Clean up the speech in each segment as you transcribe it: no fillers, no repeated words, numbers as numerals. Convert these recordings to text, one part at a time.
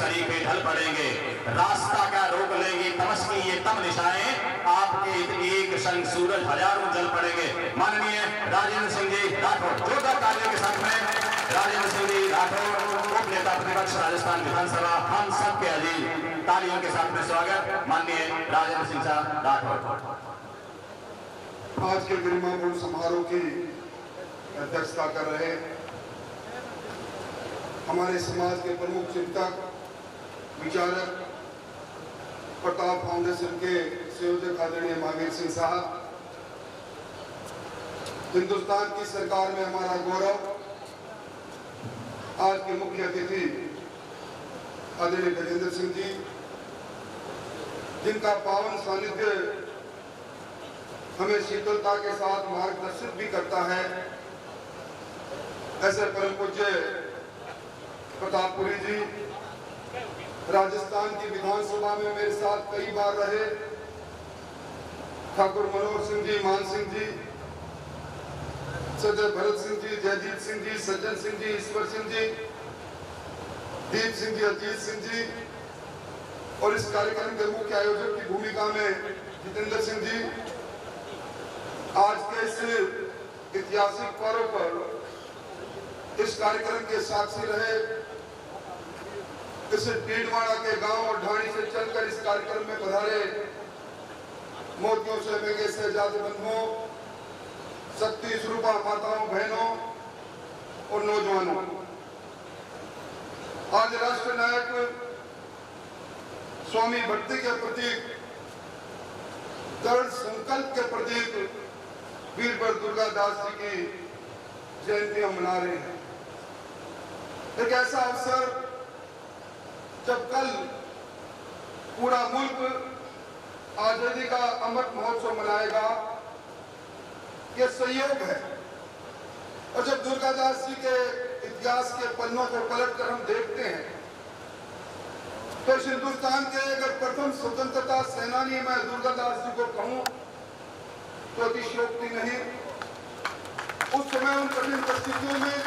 शरीफे ढल पड़ेंगे, रास्ता क्या रोक लेंगी तमस की ये तम निशाएं, आपके एक संग सूरज हजारों जल पड़ेंगे। माननीय राजेंद्र सिंह जी राठौर, जोरदार तालियों के साथ में राजेंद्र सिंह जी राठौर, उप नेता प्रतिपक्ष राजस्थान विधानसभा, हम सबके अजीज तालियों के साथ में स्वागत माननीय राजेंद्र सिंह साहब राठौर। आज के गरिमापूर्ण समारोह की अध्यक्षता कर रहे हमारे समाज के प्रमुख चिंतक विचारक प्रताप फाउंडेशन के संयोजक आदरणीय महावीर सिंह साहब, हिंदुस्तान की सरकार में हमारा गौरव आज के मुख्य अतिथि आदरणीय गजेंद्र सिंह जी, जिनका पावन सानिध्य हमें शीतलता के साथ मार्गदर्शित भी करता है, ऐसे परम पूज्य प्रतापपुरी जी राजस्थान की विधानसभा में मेरे साथ कई बार रहे, ठाकुर मनोहर सिंह जी, मान सिंह जी, सजय भरत सिंह जी, जयदीप सिंह जी, सज्जन सिंह जी, ईश्वर सिंह जी, दीप सिंह जी, अजीत सिंह जी, और इस कार्यक्रम के मुख्य आयोजक की भूमिका में जितेंद्र सिंह जी, आज के इस ऐतिहासिक पर्व पर इस कार्यक्रम के साक्षी रहे, इस डीडवाड़ा के गांव और ढाणी से चलकर इस कार्यक्रम में पधारे मोतियों से महंगे शहजादे बंधुओं, शक्ति स्वरूपा माताओं, बहनों और नौजवानों, आज राष्ट्र नायक स्वामी भक्ति के प्रतीक, दृढ़ संकल्प के प्रतीक वीरवर दुर्गादास जी की जयंती हम मना रहे हैं। एक ऐसा अवसर जब कल पूरा मुल्क आजादी का अमृत महोत्सव मनाएगा, यह संयोग है। और जब दुर्गादास जी के इतिहास के पन्नों को पलटकर हम देखते हैं तो इस हिंदुस्तान के अगर प्रथम स्वतंत्रता सेनानी मैं दुर्गादास जी को कहूं तो अतिशयोक्ति नहीं। उस समय उन कठिन परिस्थितियों में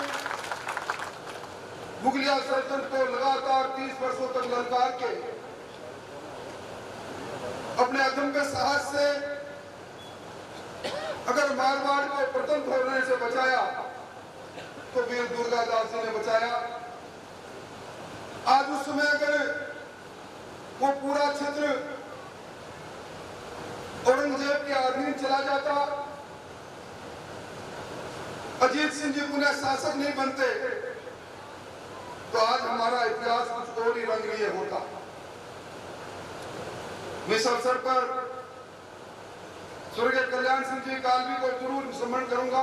मुगलिया सल्तनत को लगातार 30 वर्षों तक ललकार के अपने अदम्य साहस से अगर मारवाड़ को प्रथम होने से बचाया तो वीर दुर्गादास जी ने बचाया। आज उस समय अगर वो पूरा क्षेत्र औरंगजेब के अधीन चला जाता, अजीत सिंह जी पुनः शासक नहीं बनते, तो आज हमारा इतिहास कुछ और ही रंगीन होता। मैं इस अवसर पर स्वर्गीय कल्याण सिंह जी कालवी को जरूर स्मरण करूंगा।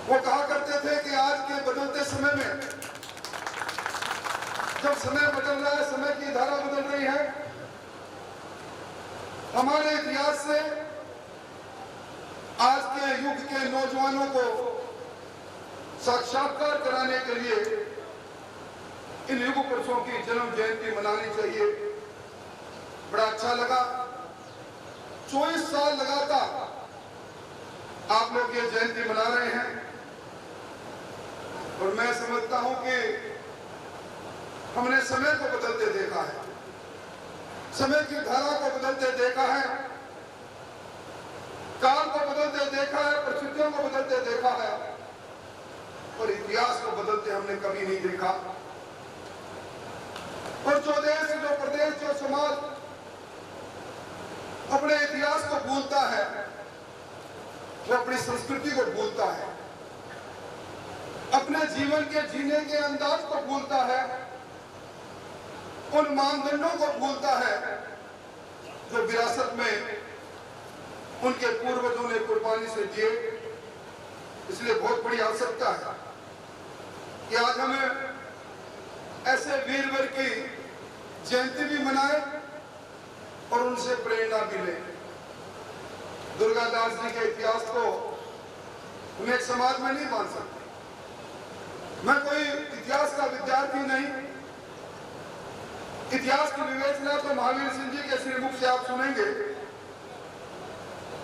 वो कहा करते थे कि आज के बदलते समय में, जब समय बदल रहा है, समय की धारा बदल रही है, हमारे इतिहास से आज के युग के नौजवानों को साक्षात्कार कराने के लिए इन युग पुरुषों की जन्म जयंती मनानी चाहिए। बड़ा अच्छा लगा, 24 साल लगातार आप लोग ये जयंती मना रहे हैं और मैं समझता हूं कि हमने समय को बदलते देखा है, समय की धारा को बदलते देखा है, काल को बदलते देखा है, परिस्थितियों को बदलते देखा है, और इतिहास को बदलते हमने कभी नहीं देखा। और जो देश, जो प्रदेश, जो समाज अपने इतिहास को भूलता है, वो अपनी संस्कृति को भूलता है, अपने जीवन के जीने के अंदाज को भूलता है, उन मानदंडों को भूलता है जो विरासत में उनके पूर्वजों ने कुर्बानी से दिए। इसलिए बहुत बड़ी आवश्यकता है कि आज हम ऐसे वीरवर की जयंती भी मनाएं और उनसे प्रेरणा भी लें। दुर्गादास जी के इतिहास को हम एक समाज में नहीं मान सकते। मैं कोई इतिहास का विद्यार्थी नहीं, इतिहास की विवेचना तो महावीर सिंह जी के श्रीमुख से आप सुनेंगे,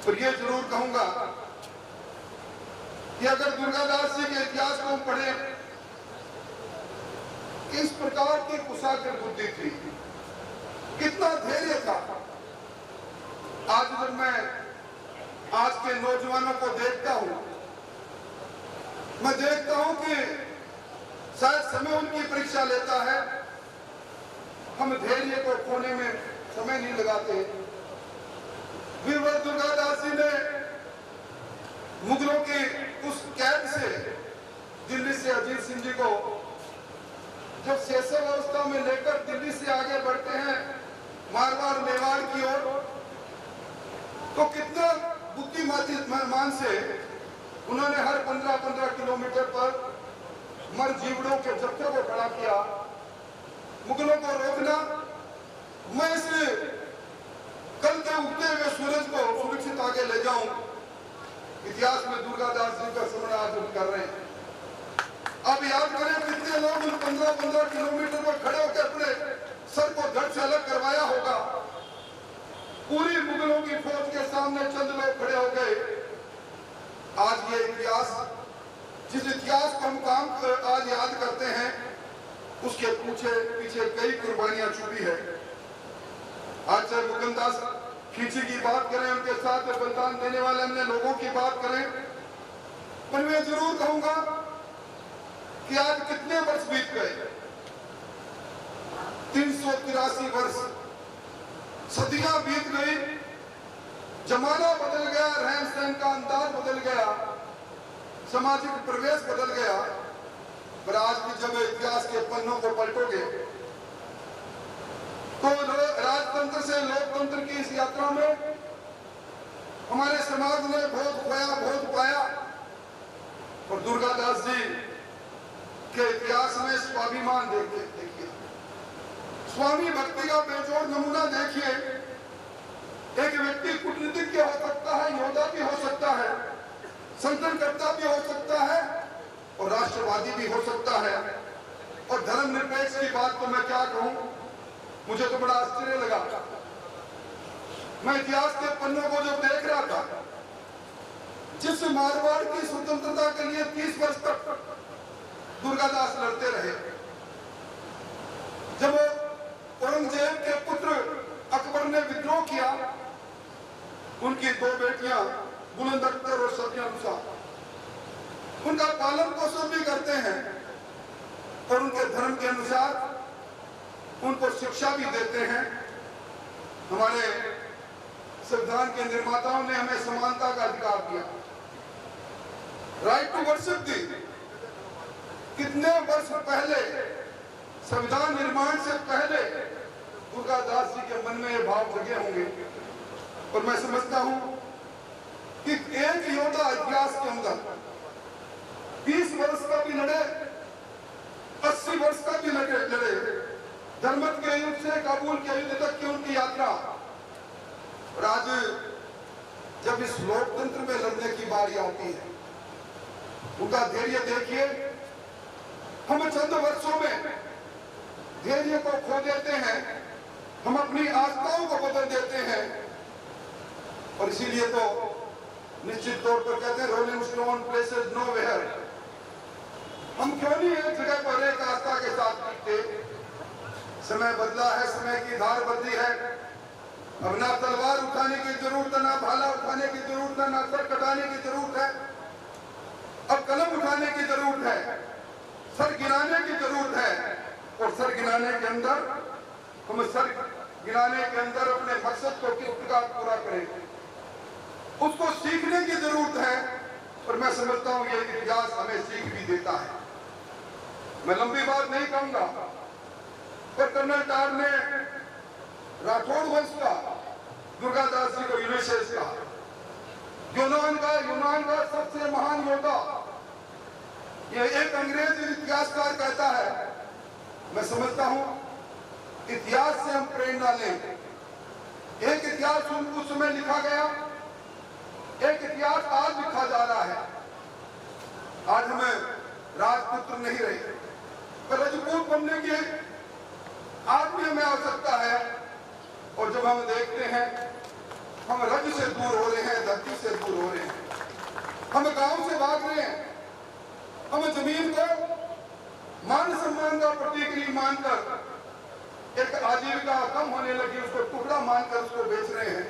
पर यह जरूर कहूंगा कि अगर दुर्गादास जी के इतिहास को हम पढ़ें इस प्रकार की कुशाग्र बुद्धि थी, कितना धैर्य था। आज जब मैं आज के नौजवानों को देखता हूं, मैं देखता हूं कि शायद समय उनकी परीक्षा लेता है, हम धैर्य को खोने में समय नहीं लगाते। वीरवर दुर्गादास जी ने मुगलों की उस कैद से, दिल्ली से अजीत सिंह जी को जब शैशव अवस्था में लेकर दिल्ली से आगे बढ़ते हैं मारवाड़ मेवाड़ की ओर, तो कितना बुद्धिमान से उन्होंने हर 15-15 किलोमीटर पर मर जीवड़ों के जत्थे को खड़ा किया, मुगलों को रोकना। मैं इस कल के उगते हुए सूरज को सुरक्षित आगे ले जाऊं, इतिहास में दुर्गादास जी का स्मरण आज हम कर रहे हैं। अब याद करें कितने लोग उन 15-15 किलोमीटर पर खड़े होकर अपने सर को धड़ से अलग करवाया होगा। पूरी मुगलों की फौज के सामने चंद लोग खड़े हो गए। आज ये इतिहास, जिस इतिहास को हम काम आज याद करते हैं, उसके पीछे कई कुर्बानियां छुपी है। आज चाहे मुकुंदास खींची की बात करें, उनके साथ बलिदान देने वाले अन्य लोगों की बात करें, पर मैं जरूर कहूंगा कि आज कितने वर्ष बीत गए, 383 वर्ष, सदियां बीत गई, जमाना बदल गया, रहन सहन का अंदाज बदल गया, सामाजिक प्रवेश बदल गया। पर आज भी जब इतिहास के पन्नों को पलटोगे तो राजतंत्र से लोकतंत्र की इस यात्रा में हमारे समाज ने बहुत खोया, बहुत पाया। और दुर्गादास जी के इतिहास में स्वाभिमान देखिए, स्वामी भक्ति का बेजोड़ नमूना देखिए। एक व्यक्ति कूटनीतिज्ञ हो सकता है, योद्धा भी हो सकता है, संगठनकर्ता भी हो सकता है और राष्ट्रवादी भी हो सकता है। और धर्मनिरपेक्ष की बात तो मैं क्या कहूं, मुझे तो बड़ा आश्चर्य लगा। मैं इतिहास के पन्नों को जब देख रहा था, जिस मारवाड़ की स्वतंत्रता के लिए 30 वर्ष तक दुर्गादास लड़ते रहे, जब औरंगजेब के पुत्र अकबर ने विद्रोह किया, उनकी 2 बेटियां बुलंद अख्तर और सफिया, उनका पालन पोषण भी करते हैं और उनके धर्म के अनुसार उनको शिक्षा भी देते हैं। हमारे संविधान के निर्माताओं ने हमें समानता का अधिकार दिया, राइट टू वर्शिप दी। कितने वर्ष पहले, संविधान निर्माण से पहले दुर्गादास जी के मन में ये भाव जगे होंगे। और मैं समझता हूं कि एक योद्धा इतिहास के अंदर 20 वर्ष का भी लड़े, 80 वर्ष का भी लड़े, धर्मत के युद्ध से काबुल के युद्ध तक की उनकी यात्रा। और आज जब इस लोकतंत्र में लड़ने की बारी आती है, उनका धैर्य देखिए। हम चंद वर्षों में धैर्य को खो देते हैं, हम अपनी आस्थाओं को बदल देते हैं। और इसीलिए तो निश्चित तौर पर कहते हैं रोलिंग स्टोन प्लेसेस नोवेयर। हम क्यों नहीं एक जगह पर एक आस्था के साथ टिकते? समय बदला है, समय की धार बदली है। अब ना तलवार उठाने की जरूरत है, ना भाला उठाने की जरूरत है, ना सर कटाने की जरूरत है। अब कलम उठाने की जरूरत है, सर गिराने की जरूरत है। और सर गिराने के अंदर हम सर गिराने के अंदर अपने मकसद को किस प्रकार पूरा करें, उसको सीखने की जरूरत है। और मैं समझता हूं ये इतिहास हमें सीख भी देता है। मैं लंबी बात नहीं कहूंगा, पर कर्नल टार ने राठौड़ वंश का दुर्गादास जी को यूनिसेस का, यूनान का सबसे महान योद्धा, यह एक अंग्रेज इतिहासकार कहता है। मैं समझता हूं इतिहास से हम प्रेरणा लें। एक इतिहास उस समय लिखा गया, एक इतिहास आज लिखा जा रहा है। आज हमें राजपुत्र नहीं रहे, पर राजपूत बनने की आज भी हमें आवश्यकता है। और जब हम देखते हैं हम रज से दूर हो रहे हैं, धरती से दूर हो रहे हैं, हम गांव से भाग रहे हैं, हम जमीन को मान सम्मान का प्रतीक नहीं मानकर एक आजीविका कम होने लगी उसको टुकड़ा मानकर उसको बेच रहे हैं।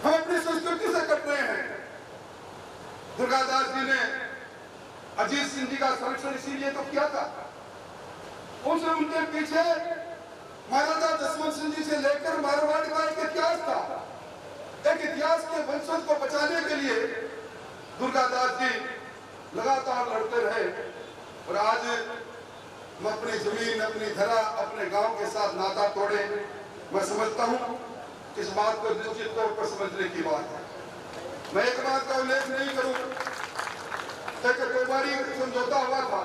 हम अपनी संस्कृति से कट रहे हैं। दुर्गादास जी ने अजीत सिंह जी का संरक्षण इसीलिए तो किया था। उनके पीछे महाराजा जसवंत सिंह जी से लेकर मारवाड़ का एक इतिहास था। एक इतिहास के वंशज को बचाने के लिए दुर्गादास जी लगातार लड़ते रहे और आज हम अपनी जमीन, अपनी धरा, अपने गांव के साथ नाता तोड़े। मैं समझता हूं इस बात को निश्चित तौर पर समझने की बात है। मैं एक बात का उल्लेख नहीं करूं, एक कोबारी समझौता हुआ था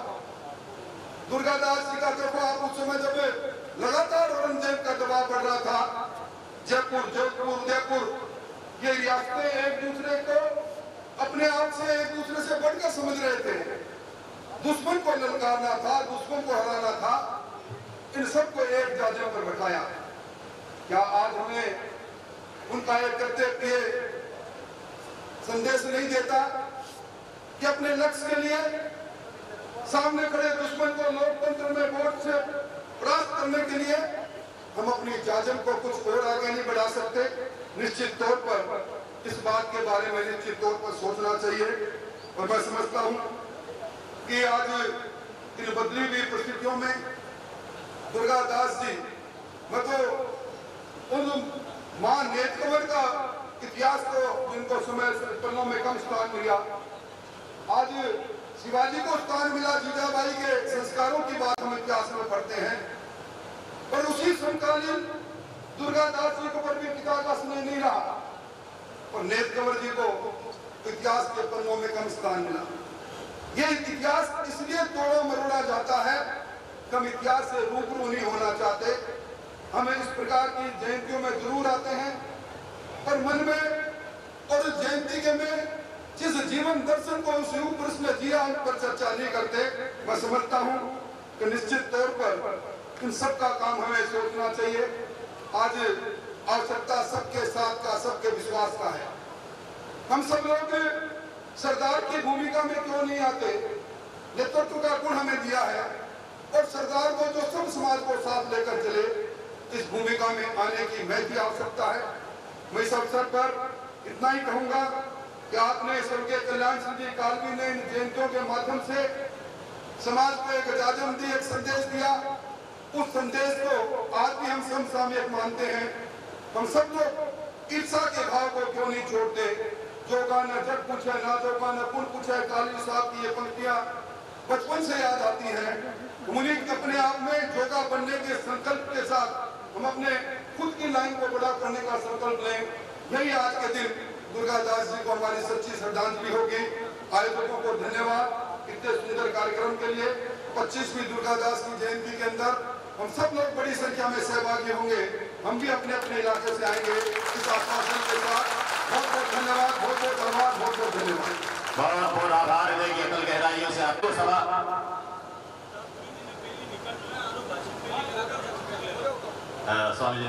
दुर्गादास जी का दफा उस समय जब लगातार औरंगजेब का दबाव बढ़ रहा था। जयपुर, जोधपुर, उदयपुर ये रियासतें एक दूसरे को अपने आप से एक दूसरे से बढ़कर समझ रहे थे। दुश्मन को ललकारना था, दुश्मन को हराना था, इन सबको एक जाजम पर बैठाया। क्या आज हमें उनका एक करते प्रिय संदेश नहीं देता कि अपने लक्ष्य के लिए सामने खड़े दुश्मन को लोकतंत्र में वोट से प्राप्त करने के लिए हम अपनी जाजम को कुछ और आगे नहीं बढ़ा सकते? निश्चित तौर पर इस बात के बारे में निश्चित तौर पर सोचना चाहिए। और मैं समझता हूं कि आज इन बदली हुई परिस्थितियों में दुर्गादास जी, मैं तो उन मां नेत्र कंवर का इतिहास को जिनको समय पन्नों में कम स्थान मिला, आज शिवाजी को स्थान मिला, जीजाबाई के संस्कारों की बात हम इतिहास में पढ़ते हैं, पर उसी समकालीन दुर्गादास जी को पर भी पिता का स्नेह नहीं रहा और नेत्र कंवर जी को इतिहास के पन्नों में कम स्थान मिला। ये इतिहास इसलिए तोड़ा मरोड़ा जाता है, हम इतिहास से रूबरू नहीं होना चाहते। हमें इस प्रकार की जयंतियों में जरूर आते हैं, पर मन में और जयंती के में जिस जीवन दर्शन को उस युग पुरुष ने जिया उन पर चर्चा नहीं करते। मैं समझता हूं कि निश्चित तौर पर इन सब का काम हमें सोचना चाहिए। आज आवश्यकता सबके साथ का, सबके विश्वास का है। हम सब लोग सरदार की भूमिका में क्यों नहीं आते? नेतृत्व का गुण हमें दिया है और सरदार को जो सब समाज को साथ लेकर चले, इस भूमिका में आने की महती आवश्यकता है। मैं इस अवसर पर इतना ही कहूंगा कि आपने स्वर्गीय कल्याण सिंह जी कालवी ने इन जयंतियों के माध्यम से समाज को एक जाजम दी, एक संदेश दिया। उस संदेश को आज भी हम समसामयिक मानते हैं। हम सब लोग ईर्षा के भाव को क्यों नहीं छोड़ते? जो गाना जग पूछे ना जो गाना कुल पूछे, काली साहब की ये पंक्तियां बचपन से याद आती हैं। उन्हीं अपने आप में जोगा बनने के संकल्प के साथ हम अपने खुद की लाइन को बड़ा करने का संकल्प लें। यही आज के दिन दुर्गादास जी को हमारी सच्ची श्रद्धांजलि होगी। आयोजकों को धन्यवाद इतने सुंदर कार्यक्रम के लिए। 25वीं दुर्गादास की जयंती के अंदर हम सब लोग बड़ी संख्या में सहभागी होंगे। हम भी अपने अपने इलाके से आएंगे इस आश्वासन के साथ। बहुत बहुत धन्यवाद, बहुत बहुत धन्यवाद, बहुत बहुत धन्यवाद, बहुत बहुत आभार देगी अकल गहराइयों से आपको सभा स्वामी जी।